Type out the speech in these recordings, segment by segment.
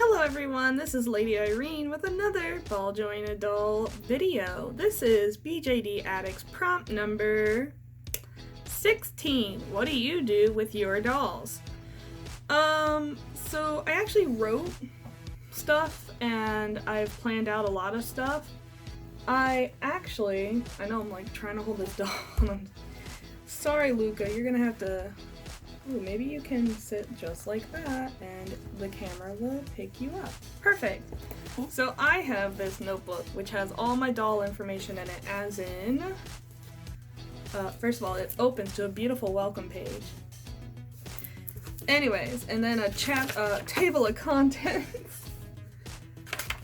Hello everyone, this is Lady Irene with another Ball Join a Doll video. This is BJD Addicts prompt number 16. What do you do with your dolls? So I actually wrote stuff and I've planned out a lot of stuff. I know I'm like trying to hold this doll. Sorry Luca, you're gonna have to... Ooh, maybe you can sit just like that and the camera will pick you up. Perfect! So I have this notebook which has all my doll information in it, as in... first of all, it opens to a beautiful welcome page. Anyways, and then a table of contents.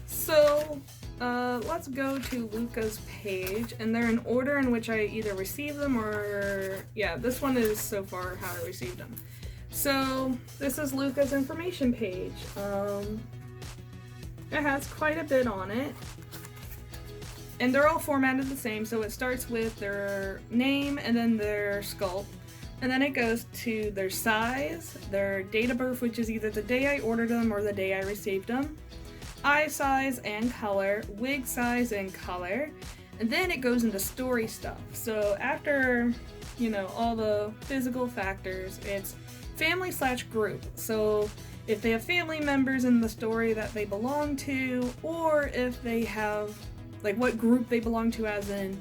So, let's go to Luca's page, and they're in order in which I either received them or... Yeah, this one is so far how I received them. So, this is Luca's information page. It has quite a bit on it. And they're all formatted the same, so it starts with their name and then their sculpt. And then it goes to their size, their date of birth, which is either the day I ordered them or the day I received them, eye size and color, wig size and color, and then it goes into story stuff. So after, you know, all the physical factors, it's family/group. So if they have family members in the story that they belong to, or if they have, like, what group they belong to, as in,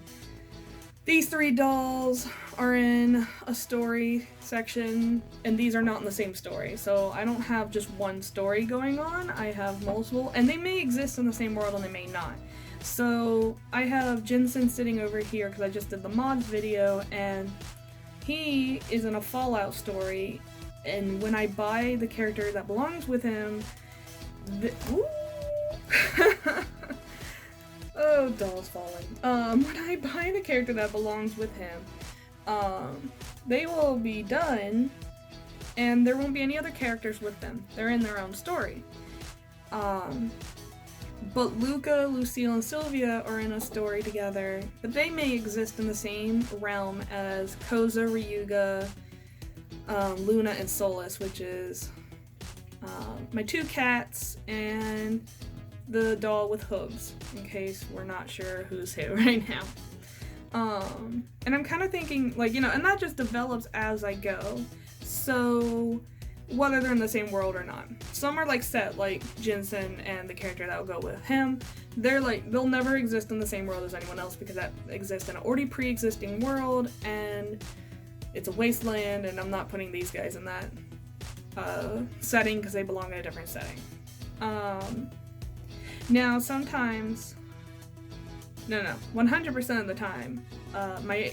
these three dolls are in a story section, and these are not in the same story. So I don't have just one story going on, I have multiple, and they may exist in the same world and they may not. So I have Jensen sitting over here because I just did the mods video, and he is in a Fallout story, and when I buy the character that belongs with him, oh, doll's falling. When I buy the character that belongs with him, they will be done, and there won't be any other characters with them. They're in their own story. But Luca, Lucille, and Sylvia are in a story together, but they may exist in the same realm as Koza, Ryuga, Luna, and Solus, which is my two cats and the doll with hooves, in case we're not sure who's who right now. And I'm kind of thinking, like, you know, and that just develops as I go, so whether they're in the same world or not. Some are like set, like Jensen and the character that will go with him, they're like, they'll never exist in the same world as anyone else because that exists in an already pre-existing world, and it's a wasteland, and I'm not putting these guys in that setting because they belong in a different setting. Now, sometimes, 100% of the time, my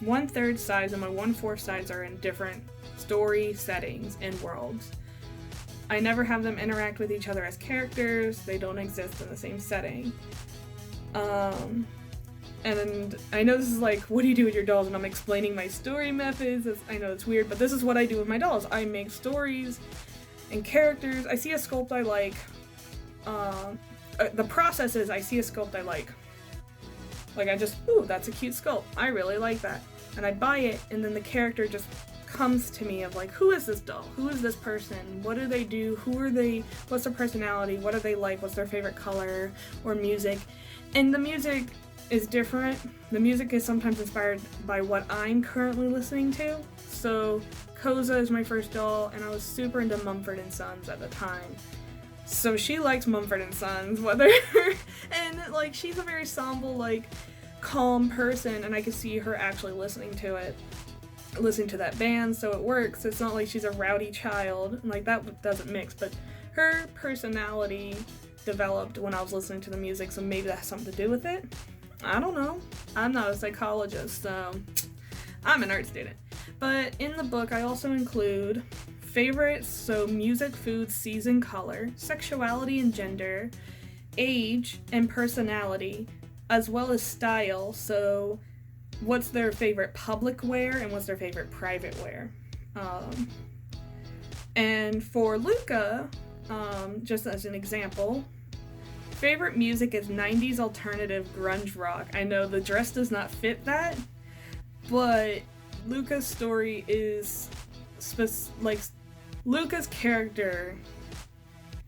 1/3 size and my 1/4 size are in different story settings and worlds. I never have them interact with each other as characters, they don't exist in the same setting. And I know this is like, what do you do with your dolls? And I'm explaining my story methods. I know it's weird, but this is what I do with my dolls. I make stories and characters. I see a sculpt I like. The process is I see a sculpt I like. Like, I just, ooh, that's a cute sculpt. I really like that. And I buy it, and then the character just comes to me of like, who is this doll? Who is this person? What do they do? Who are they? What's their personality? What are they like? What's their favorite color or music? And the music is different. The music is sometimes inspired by what I'm currently listening to. So Koza is my first doll, and I was super into Mumford & Sons at the time. So she likes Mumford & Sons, and like, she's a very somber, like, calm person, and I could see her actually listening to that band, so it works. It's not like she's a rowdy child, like, that doesn't mix, but her personality developed when I was listening to the music, so maybe that has something to do with it. I don't know. I'm not a psychologist, so I'm an art student. But in the book, I also include favorites, so music, food, season, color, sexuality and gender, age, and personality, as well as style, so what's their favorite public wear and what's their favorite private wear. And for Luca, just as an example, favorite music is 90s alternative grunge rock. I know the dress does not fit that, but Luca's story is Luca's character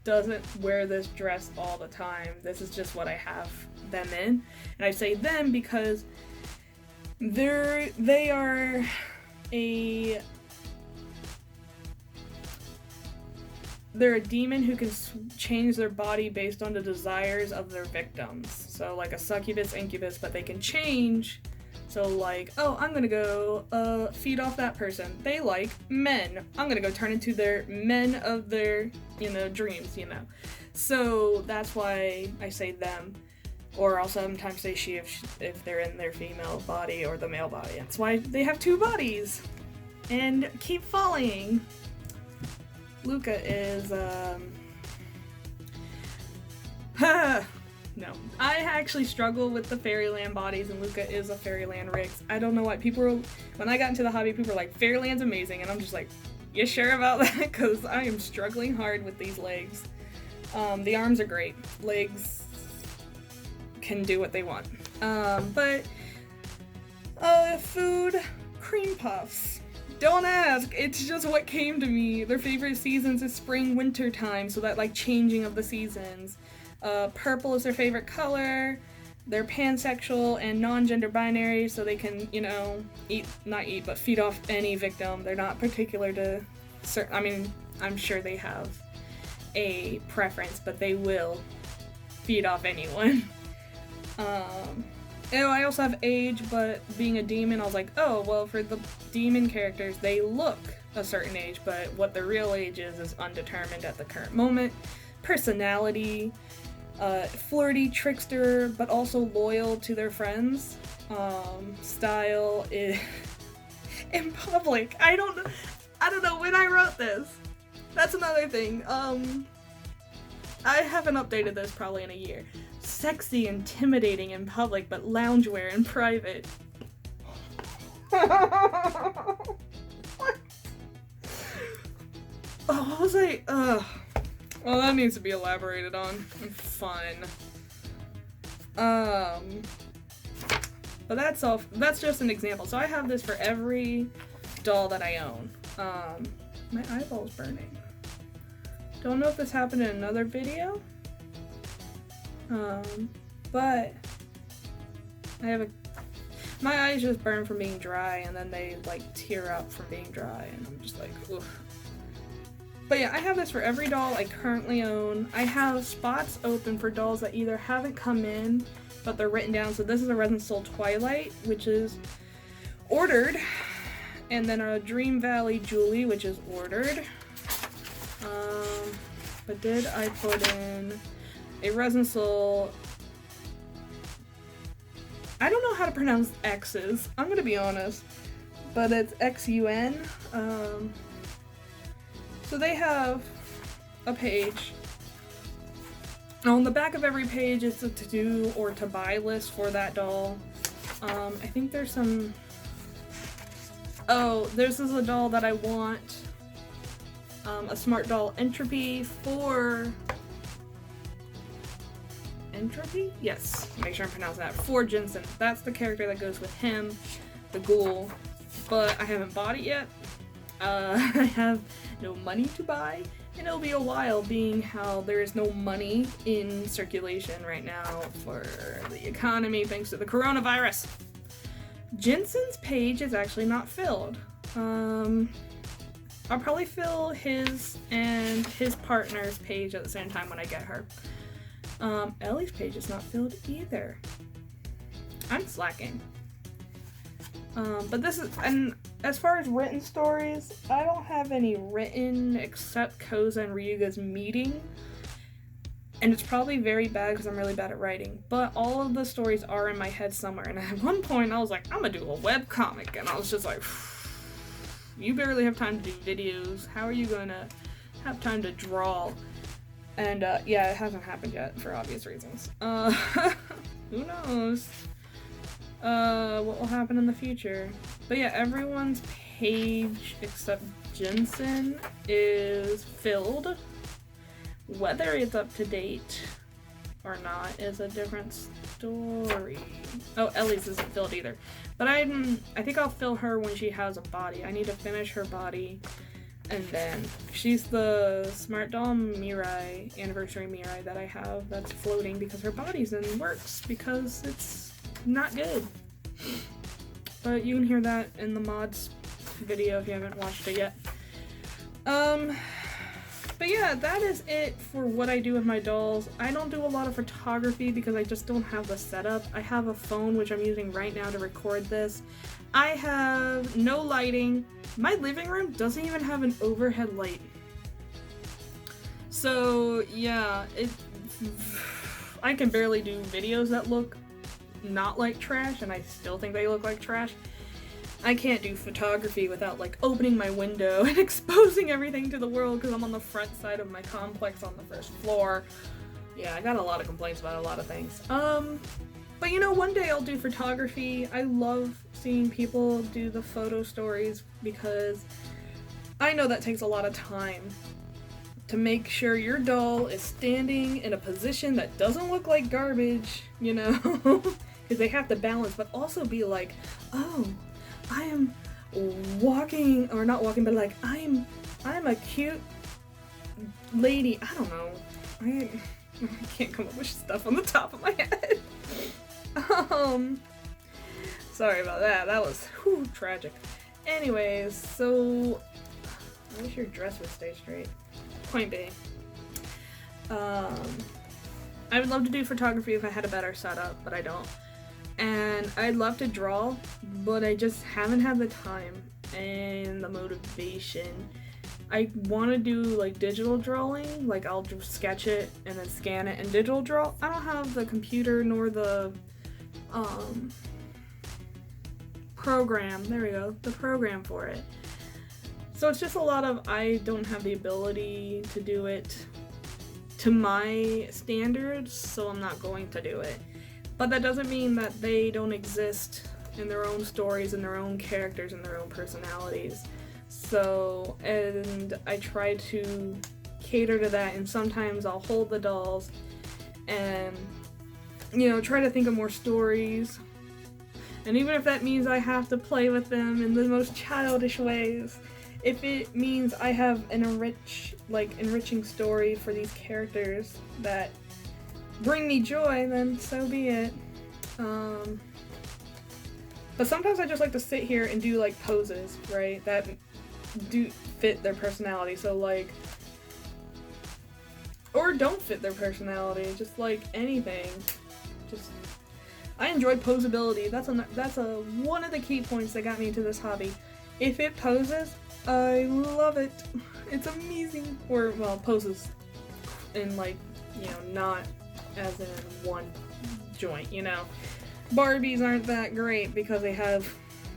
doesn't wear this dress all the time. This is just what I have them in. And I say them because they are they're a demon who can change their body based on the desires of their victims. So like a succubus, incubus, but they can change. So like, oh, I'm gonna go feed off that person. They like men. I'm gonna go turn into their men of their, dreams, So that's why I say them. Or I'll sometimes say she if they're in their female body or the male body. That's why they have two bodies. And keep falling. Luca is, no. I actually struggle with the Fairyland bodies, and Luca is a Fairyland Riggs. I don't know why when I got into the hobby, people were like, Fairyland's amazing, and I'm just like, you sure about that? Because I am struggling hard with these legs. The arms are great. Legs can do what they want. Food, cream puffs. Don't ask, it's just what came to me. Their favorite seasons is spring, winter time, so that like changing of the seasons. Purple is their favorite color. They're pansexual and non-gender binary, so they can, but feed off any victim. They're not particular to certain, I'm sure they have a preference, but they will feed off anyone. I also have age, but being a demon, I was like, oh, well, for the demon characters, they look a certain age, but what their real age is undetermined at the current moment. Personality, flirty, trickster, but also loyal to their friends. Style is in public. I don't know when I wrote this. That's another thing. I haven't updated this probably in a year. Sexy, intimidating in public, but loungewear in private. What was I? Well, that needs to be elaborated on. Fun. But that's all. That's just an example. So I have this for every doll that I own. My eyeball's burning. Don't know if this happened in another video. But my eyes just burn from being dry, and then they like tear up from being dry, and I'm just like, oof. But yeah, I have this for every doll I currently own. I have spots open for dolls that either haven't come in, but they're written down. So this is a Resin Soul Twilight, which is ordered, and then a Dream Valley Julie, which is ordered. But did I put in a Resin Soul? I don't know how to pronounce X's. I'm gonna be honest, but it's XUN. So they have a page. On the back of every page is a to-do or to-buy list for that doll. I think there's some... Oh, this is a doll that I want. A Smart Doll Entropy for... Entropy? Yes, make sure I'm pronouncing that. For Jensen. That's the character that goes with him, the ghoul. But I haven't bought it yet. I have no money to buy, and it'll be a while, being how there is no money in circulation right now for the economy thanks to the coronavirus. Jensen's page is actually not filled. I'll probably fill his and his partner's page at the same time when I get her. Ellie's page is not filled either. I'm slacking. But this is, and as far as written stories, I don't have any written except Koza and Ryuga's meeting. And it's probably very bad because I'm really bad at writing. But all of the stories are in my head somewhere. And at one point I was like, I'm gonna do a webcomic. And I was just like, you barely have time to do videos. How are you gonna have time to draw? And yeah, it hasn't happened yet for obvious reasons. Who knows? What will happen in the future. But yeah, everyone's page except Jensen is filled. Whether it's up to date or not is a different story. Oh, Ellie's isn't filled either. But I think I'll fill her when she has a body. I need to finish her body. And then she's the Smart Doll Mirai, anniversary Mirai that I have that's floating because her body's in works because it's not good. But you can hear that in the mods video if you haven't watched it yet. But yeah, that is it for what I do with my dolls. I don't do a lot of photography because I just don't have the setup. I have a phone which I'm using right now to record this. I have no lighting. My living room doesn't even have an overhead light. So yeah, I can barely do videos that look not like trash, and I still think they look like trash. I can't do photography without like opening my window and exposing everything to the world because I'm on the front side of my complex on the first floor. Yeah, I got a lot of complaints about a lot of things. But you know, one day I'll do photography. I love seeing people do the photo stories because I know that takes a lot of time to make sure your doll is standing in a position that doesn't look like garbage, you know? Because they have to balance, but also be like, oh, I am walking, or not walking, but like, I'm a cute lady. I don't know. I can't come up with stuff on the top of my head. Sorry about that. That was tragic. Anyways, so I wish your dress would stay straight. Point being, I would love to do photography if I had a better setup, but I don't. And I'd love to draw, but I just haven't had the time and the motivation. I want to do like digital drawing, like I'll just sketch it and then scan it and digital draw. I don't have the computer nor the program, there we go, the program for it. So it's just a lot of, I don't have the ability to do it to my standards, so I'm not going to do it. But that doesn't mean that they don't exist in their own stories and their own characters and their own personalities. So, and I try to cater to that, and sometimes I'll hold the dolls and, you know, try to think of more stories. And even if that means I have to play with them in the most childish ways, if it means I have an enriching story for these characters that bring me joy, then so be it. But sometimes I just like to sit here and do like poses, right, that do fit their personality. So like, or don't fit their personality, just like anything. Just, I enjoy posability. That's one of the key points that got me into this hobby. If it poses, I love it. It's amazing. Or, well, poses in like, you know, not as in one joint, you know. Barbies aren't that great because they have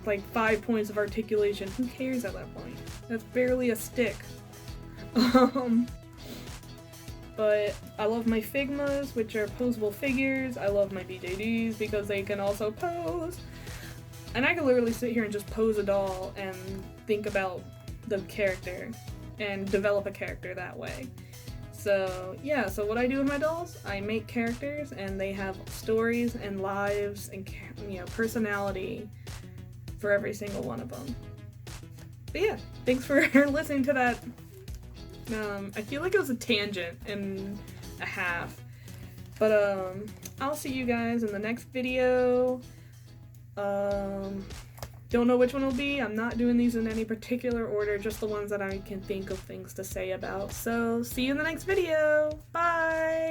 like 5 points of articulation. Who cares at that point? That's barely a stick. But I love my Figmas, which are posable figures. I love my BJDs because they can also pose. And I can literally sit here and just pose a doll and think about the character and develop a character that way. So yeah, so what I do with my dolls, I make characters and they have stories and lives and, you know, personality for every single one of them. But yeah, thanks for listening to that. I feel like it was a tangent and a half. But I'll see you guys in the next video. Don't know which one will be. I'm not doing these in any particular order, just the ones that I can think of things to say about. So, see you in the next video. Bye!